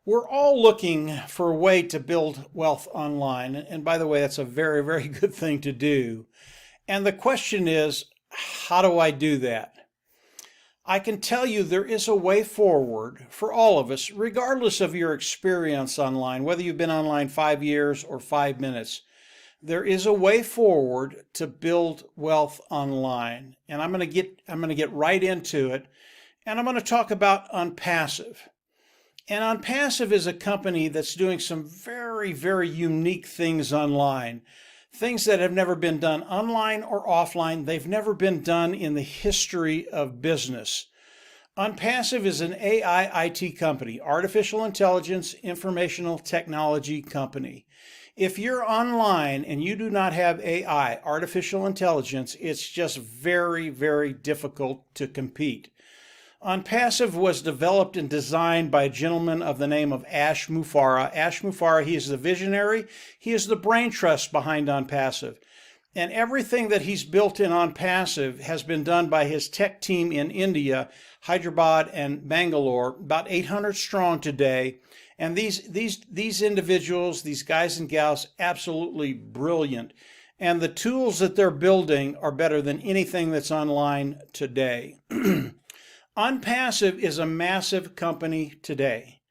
We're all looking for a way to build wealth online. And by the way, that's a very, very good thing to do. And the question is, how do I do that? I can tell you there is a way forward for all of us, regardless of your experience online, whether you've been online 5 years or 5 minutes. There is a way forward to build wealth online. And I'm going to get right into it. And I'm going to talk about Onpassive. And Onpassive is a company that's doing some very, very unique things online. Things that have never been done online or offline. They've never been done in the history of business. Onpassive is an AI IT company, artificial intelligence, informational technology company. If you're online and you do not have AI, artificial intelligence, it's just very, very difficult to compete. Onpassive was developed and designed by a gentleman of the name of Ash Mufareh. Ash Mufareh, he is the visionary. He is the brain trust behind Onpassive. And everything that he's built in Onpassive has been done by his tech team in India, Hyderabad and Bangalore, about 800 strong today. And these individuals, these guys and gals, absolutely brilliant. And the tools that they're building are better than anything that's online today. Onpassive is a massive company today.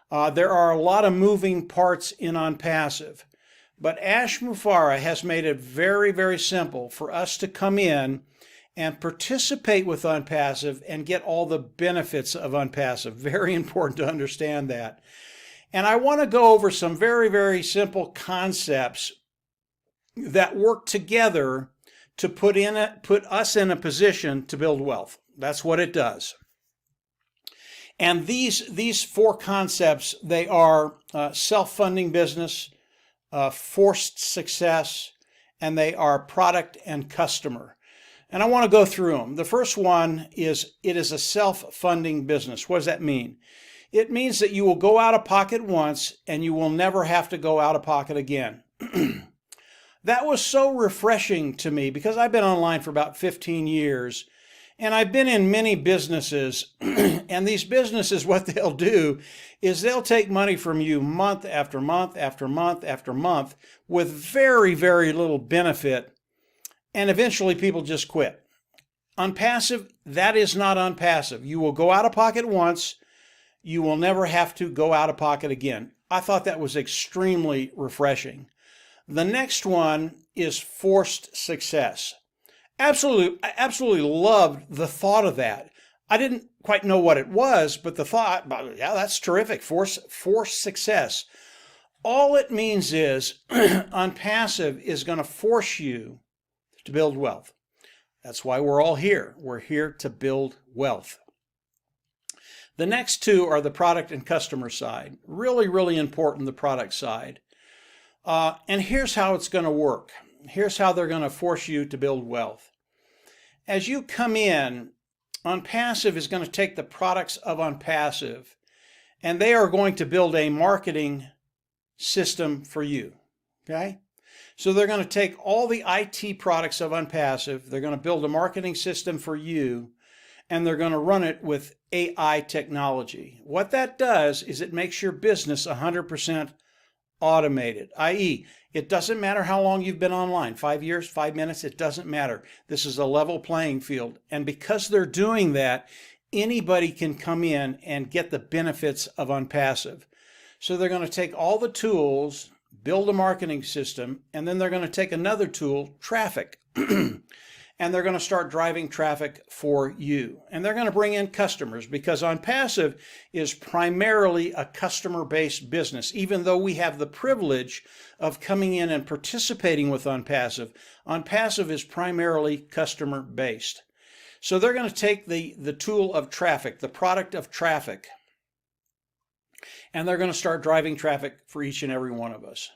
There are a lot of moving parts in Onpassive, but Ash Mufareh has made it very, very simple for us to come in and participate with Onpassive and get all the benefits of Onpassive. Very important to understand that. And I want to go over some very, very simple concepts that work together to put us in a position to build wealth. That's what it does. And these four concepts, they are self-funding business, forced success, and they are product and customer. And I want to go through them. The first one is it is a self-funding business. What does that mean? It means that you will go out of pocket once and you will never have to go out of pocket again. That was so refreshing to me because I've been online for about 15 years. And I've been in many businesses, and these businesses, what they'll do is they'll take money from you month after month after month after month with very, very little benefit, and eventually people just quit. Onpassive, that is not Onpassive. You will go out of pocket once, you will never have to go out of pocket again. I thought that was extremely refreshing. The next one is forced success. I absolutely loved the thought of that. I didn't quite know what it was, but the thought, yeah, that's terrific. Forced success. All it means is Onpassive is going to force you to build wealth. That's why we're all here. We're here to build wealth. The next two are the product and customer side. Really, really important, the product side. And here's how it's going to work. Here's how they're going to force you to build wealth. As you come in, Onpassive is going to take the products of Onpassive and they are going to build a marketing system for you. Okay? So they're going to take all the IT products of Onpassive, they're going to build a marketing system for you, and they're going to run it with AI technology. What that does is it makes your business 100% automated, i.e., it doesn't matter how long you've been online, 5 years, 5 minutes, it doesn't matter. This is a level playing field. And because they're doing that, anybody can come in and get the benefits of Onpassive. So they're going to take all the tools, build a marketing system, and then they're going to take another tool, traffic, and they're going to start driving traffic for you. And they're going to bring in customers because Onpassive is primarily a customer-based business. Even though we have the privilege of coming in and participating with Onpassive, Onpassive is primarily customer-based. So they're going to take the tool of traffic, the product of traffic, and they're going to start driving traffic for each and every one of us.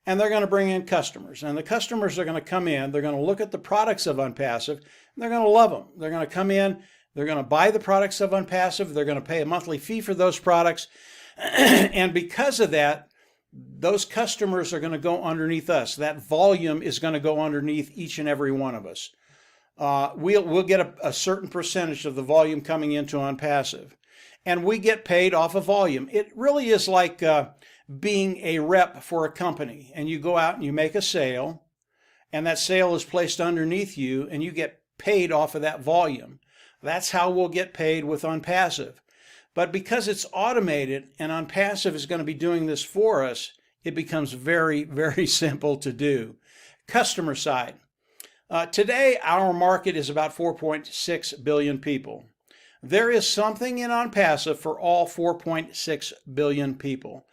And they're going to bring in customers. And the customers are going to come in, they're going to look at the products of Onpassive, and they're going to love them. They're going to come in, they're going to buy the products of Onpassive, they're going to pay a monthly fee for those products. And because of that, those customers are going to go underneath us. That volume is going to go underneath each and every one of us. We'll get a certain percentage of the volume coming into Onpassive. and we get paid off of volume. It really is like being a rep for a company, and you go out and you make a sale, and that sale is placed underneath you, and you get paid off of that volume. That's how we'll get paid with ONPASSEVE. But because it's automated and ONPASSEVE is going to be doing this for us, it becomes very, very simple to do. Customer side. Today, our market is about 4.6 billion people. There is something in ONPASSEVE for all 4.6 billion people.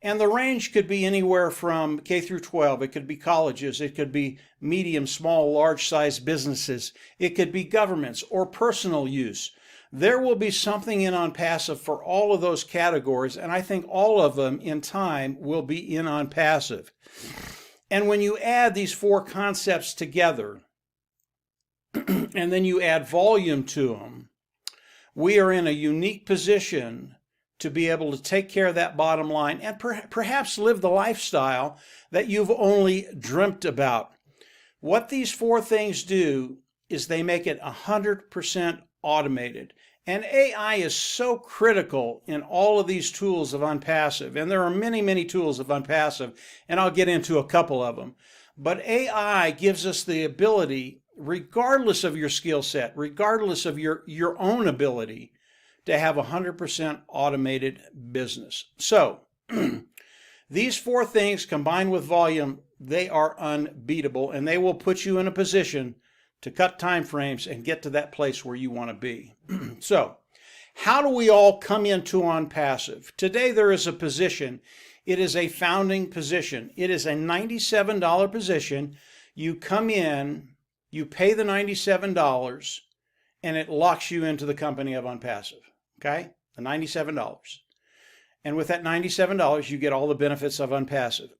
And the range could be anywhere from K through 12. It could be colleges. It could be medium, small, large-sized businesses. It could be governments or personal use. There will be something in ONPASSEVE for all of those categories, and I think all of them in time will be in ONPASSEVE. And when you add these four concepts together, and then you add volume to them, we are in a unique position to be able to take care of that bottom line and perhaps live the lifestyle that you've only dreamt about. What these four things do is they make it 100% automated. And AI is so critical in all of these tools of ONPASSEVE. And there are many, many tools of ONPASSEVE, and I'll get into a couple of them. But AI gives us the ability, regardless of your skill set, regardless of your own ability, to have 100% automated business. So, these four things combined with volume, they are unbeatable, and they will put you in a position to cut time frames and get to that place where you want to be. So, how do we all come into ONPASSEVE? Today there is a position. It is a founding position. It is a $97 position. You come in, you pay the $97, and it locks you into the company of ONPASSEVE. Okay, the $97. And with that $97, you get all the benefits of ONPASSEVE.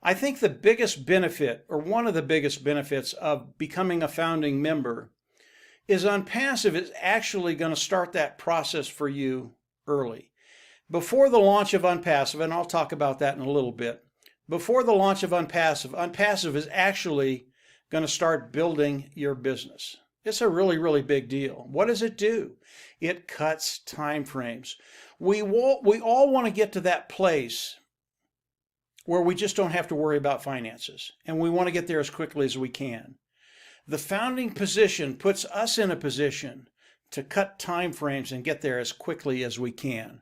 I think the biggest benefit, or one of the biggest benefits of becoming a founding member, is ONPASSEVE is actually going to start that process for you early. Before the launch of ONPASSEVE, and I'll talk about that in a little bit, before the launch of ONPASSEVE, ONPASSEVE is actually going to start building your business. It's a really, really big deal. What does it do? It cuts time frames. We all want to get to that place where we just don't have to worry about finances, and we want to get there as quickly as we can. The founding position puts us in a position to cut time frames and get there as quickly as we can.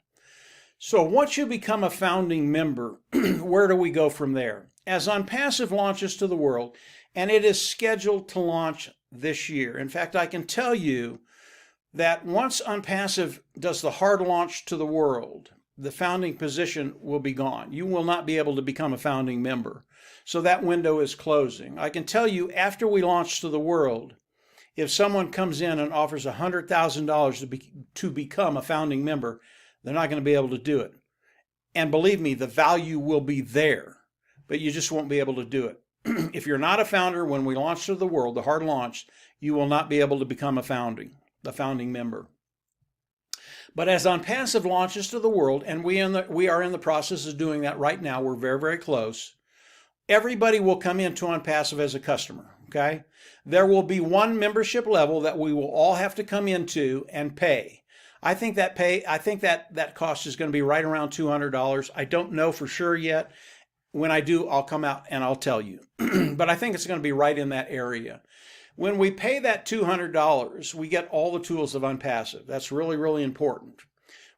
So once you become a founding member, where do we go from there? As ONPASSEVE launches to the world, and it is scheduled to launch this year. In fact, I can tell you that once ONPASSEVE does the hard launch to the world, the founding position will be gone. You will not be able to become a founding member. So that window is closing. I can tell you, after we launch to the world, if someone comes in and offers $100,000 to become a founding member, they're not going to be able to do it. And believe me, the value will be there, but you just won't be able to do it. If you're not a founder, when we launch to the world, the hard launch, you will not be able to become a founding member. But as ONPASSEVE launches to the world, and we are in the process of doing that right now, we're very, very close, everybody will come into ONPASSEVE as a customer, okay? There will be one membership level that we will all have to come into and pay. I think that cost is going to be right around $200. I don't know for sure yet. When I do, I'll come out and I'll tell you. But I think it's going to be right in that area. When we pay that $200, we get all the tools of ONPASSEVE. That's really, really important.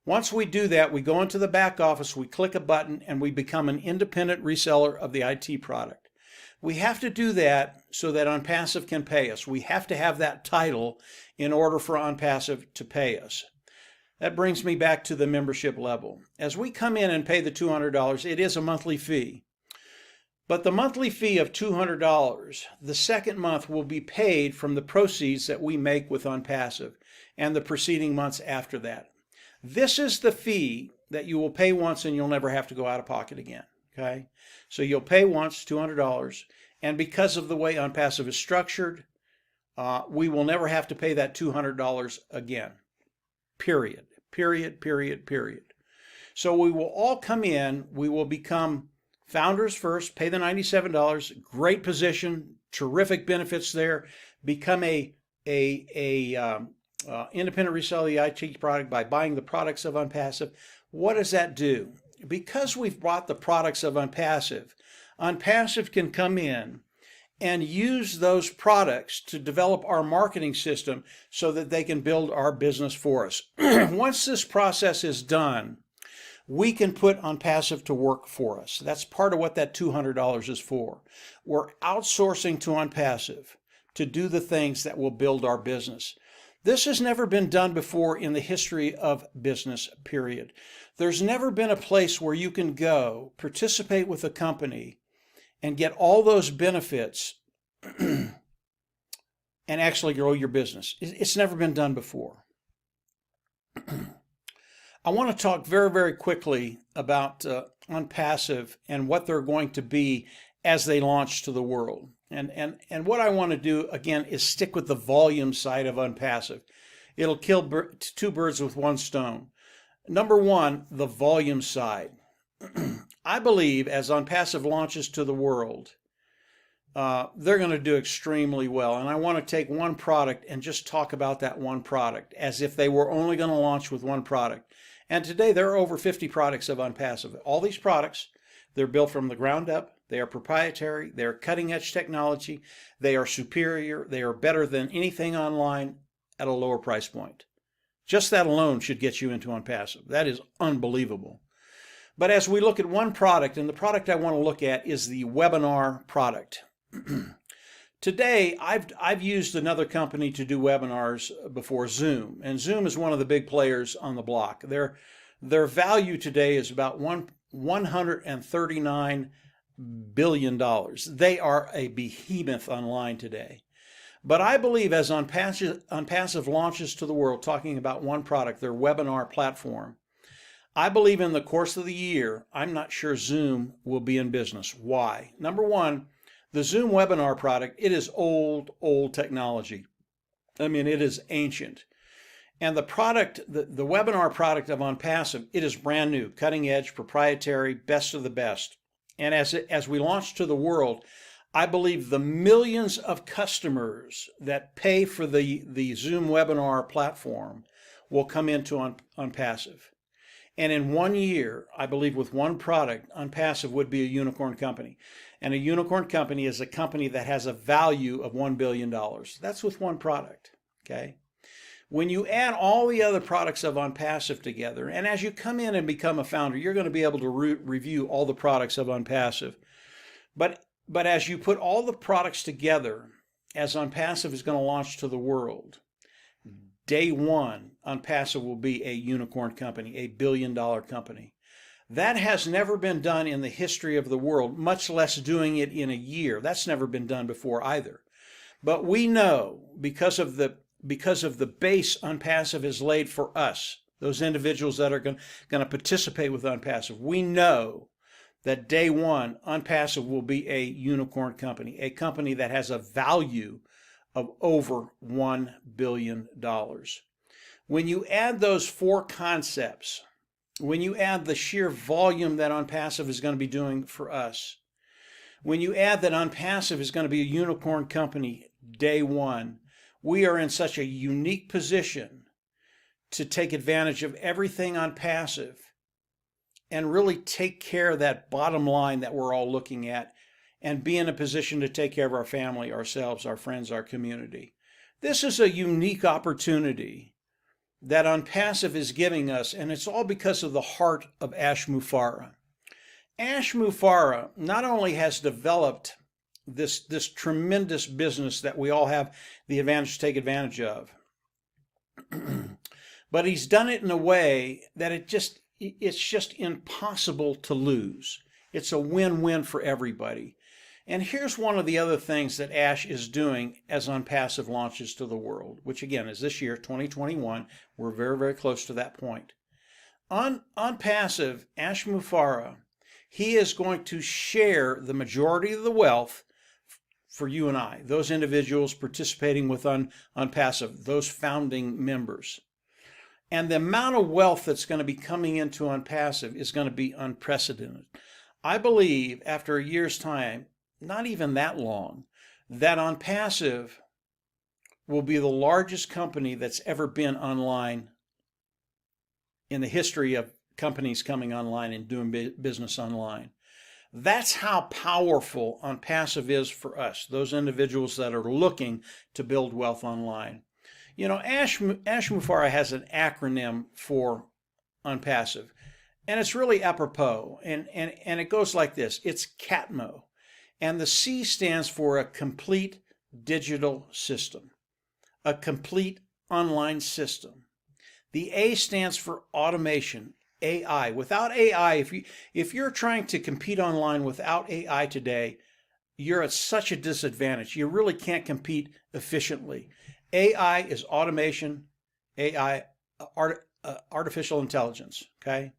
Once we do that, we go into the back office, we click a button, and we become an independent reseller of the IT product. We have to do that so that ONPASSEVE can pay us. We have to have that title in order for ONPASSEVE to pay us. That brings me back to the membership level. As we come in and pay the $200, it is a monthly fee. But the monthly fee of $200, the second month will be paid from the proceeds that we make with ONPASSEVE and the preceding months after that. This is the fee that you will pay once and you'll never have to go out of pocket again, okay? So you'll pay once, $200, and because of the way ONPASSEVE is structured, we will never have to pay that $200 again, period. So we will all come in, we will become founders first, pay the $97, great position, terrific benefits there, become a independent resell the IT product by buying the products of ONPASSEVE. What does that do? Because we've bought the products of ONPASSEVE, ONPASSEVE can come in and use those products to develop our marketing system so that they can build our business for us. Once this process is done, we can put ONPASSEVE to work for us. That's part of what that $200 is for. We're outsourcing to ONPASSEVE to do the things that will build our business. This has never been done before in the history of business, period. There's never been a place where you can go, participate with a company, and get all those benefits and actually grow your business. It's never been done before. I want to talk very, very quickly about ONPASSEVE and what they're going to be as they launch to the world. And what I want to do, again, is stick with the volume side of ONPASSEVE. It'll kill two birds with one stone. Number one, the volume side. I believe as ONPASSEVE launches to the world, they're going to do extremely well. And I want to take one product and just talk about that one product as if they were only going to launch with one product. And today there are over 50 products of ONPASSEVE. All these products, they're built from the ground up. They are proprietary. They are cutting edge technology. They are superior. They are better than anything online at a lower price point. Just that alone should get you into ONPASSEVE. That is unbelievable. But as we look at one product, and the product I want to look at is the webinar product. Today, I've used another company to do webinars before, Zoom, and Zoom is one of the big players on the block. Their value today is about $139 billion. They are a behemoth online today. But I believe as ONPASSEVE launches to the world, talking about one product, their webinar platform, I believe in the course of the year, I'm not sure Zoom will be in business. Why? Number one, the Zoom webinar product, it is old technology. I mean, it is ancient. And the product, the webinar product of ONPASSEVE, it is brand new, cutting edge, proprietary, best of the best. And as we launch to the world, I believe the millions of customers that pay for the Zoom webinar platform will come into ONPASSEVE. And in 1 year, I believe with one product, ONPASSEVE would be a unicorn company. And a unicorn company is a company that has a value of $1 billion. That's with one product, okay? When you add all the other products of ONPASSEVE together, and as you come in and become a founder, you're going to be able to review all the products of ONPASSEVE. But as you put all the products together, as ONPASSEVE is going to launch to the world, day one, ONPASSEVE will be a unicorn company, a billion-dollar company. That has never been done in the history of the world, much less doing it in a year. That's never been done before either. But we know, because of the base ONPASSEVE has laid for us, those individuals that are going to participate with ONPASSEVE, we know that day one, ONPASSEVE will be a unicorn company, a company that has a value of over $1 billion. When you add those four concepts, when you add the sheer volume that ONPASSEVE is going to be doing for us, when you add that ONPASSEVE is going to be a unicorn company day one, we are in such a unique position to take advantage of everything ONPASSEVE and really take care of that bottom line that we're all looking at and be in a position to take care of our family, ourselves, our friends, our community. This is a unique opportunity that ONPASSEVE is giving us, and it's all because of the heart of Ash Mufareh. Ash Mufareh not only has developed this tremendous business that we all have the advantage to take advantage of, but he's done it in a way that it's just impossible to lose. It's a win-win for everybody. And here's one of the other things that Ash is doing as ONPASSEVE launches to the world, which again is this year, 2021. We're very, very close to that point. ONPASSEVE, Ash Mufareh, he is going to share the majority of the wealth for you and I, those individuals participating with ONPASSEVE, those founding members. And the amount of wealth that's going to be coming into ONPASSEVE is going to be unprecedented. I believe after a year's time, not even that long, that ONPASSEVE will be the largest company that's ever been online in the history of companies coming online and doing business online. That's how powerful ONPASSEVE is for us, those individuals that are looking to build wealth online. You know, Ash Mufareh has an acronym for ONPASSEVE, and it's really apropos, and it goes like this. It's CATMO, and the C stands for a complete digital system, a complete online system. The A stands for automation, AI. Without AI, if you're trying to compete online without AI today, you're at such a disadvantage. You really can't compete efficiently. AI is automation, AI, artificial intelligence, okay?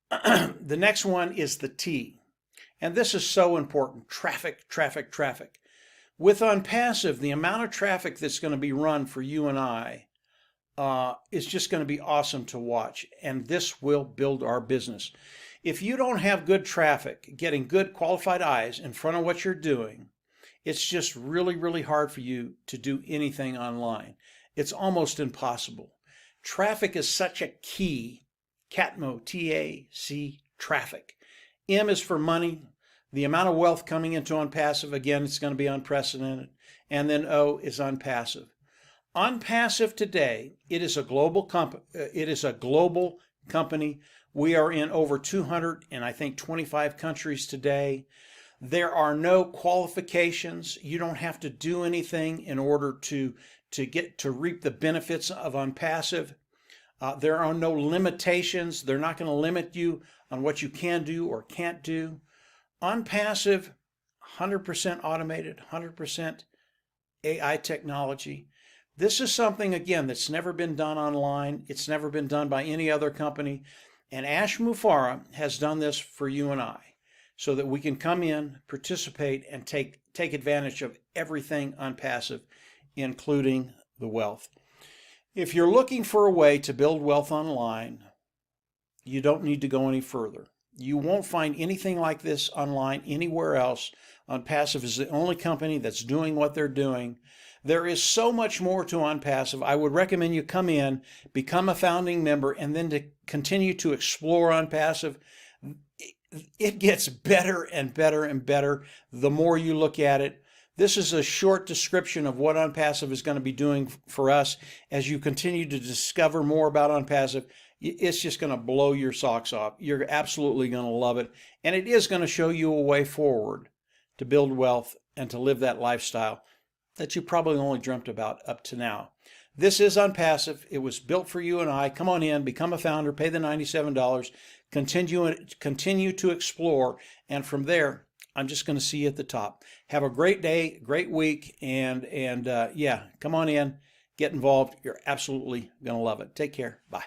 The next one is the T, and this is so important, traffic, traffic, traffic. With ONPASSEVE, the amount of traffic that's going to be run for you and I is just going to be awesome to watch, and this will build our business. If you don't have good traffic, getting good qualified eyes in front of what you're doing, it's just really, really hard for you to do anything online. It's almost impossible. Traffic is such a key. CATMO, T-A-C, traffic. M is for money. The amount of wealth coming into ONPASSEVE, again, it's going to be unprecedented. And then O is ONPASSEVE. ONPASSEVE today, it is a global company. We are in over 225 countries today. There are no qualifications. You don't have to do anything in order to reap the benefits of ONPASSEVE. There are no limitations. They're not going to limit you on what you can do or can't do. ONPASSEVE, 100% automated, 100% AI technology. This is something, again, that's never been done online. It's never been done by any other company. And Ash Mufareh has done this for you and I so that we can come in, participate, and take advantage of everything ONPASSEVE, including the wealth. If you're looking for a way to build wealth online, you don't need to go any further. You won't find anything like this online anywhere else. ONPASSEVE is the only company that's doing what they're doing. There is so much more to ONPASSEVE. I would recommend you come in, become a founding member, and then to continue to explore ONPASSEVE. It gets better and better and better the more you look at it. This is a short description of what ONPASSEVE is going to be doing for us. As you continue to discover more about ONPASSEVE, it's just going to blow your socks off. You're absolutely going to love it. And it is going to show you a way forward to build wealth and to live that lifestyle that you probably only dreamt about up to now. This is ONPASSEVE. It was built for you and I. Come on in, become a founder, pay the $97, continue to explore, and from there, I'm just going to see you at the top. Have a great day, great week, and yeah, come on in, get involved. You're absolutely going to love it. Take care. Bye.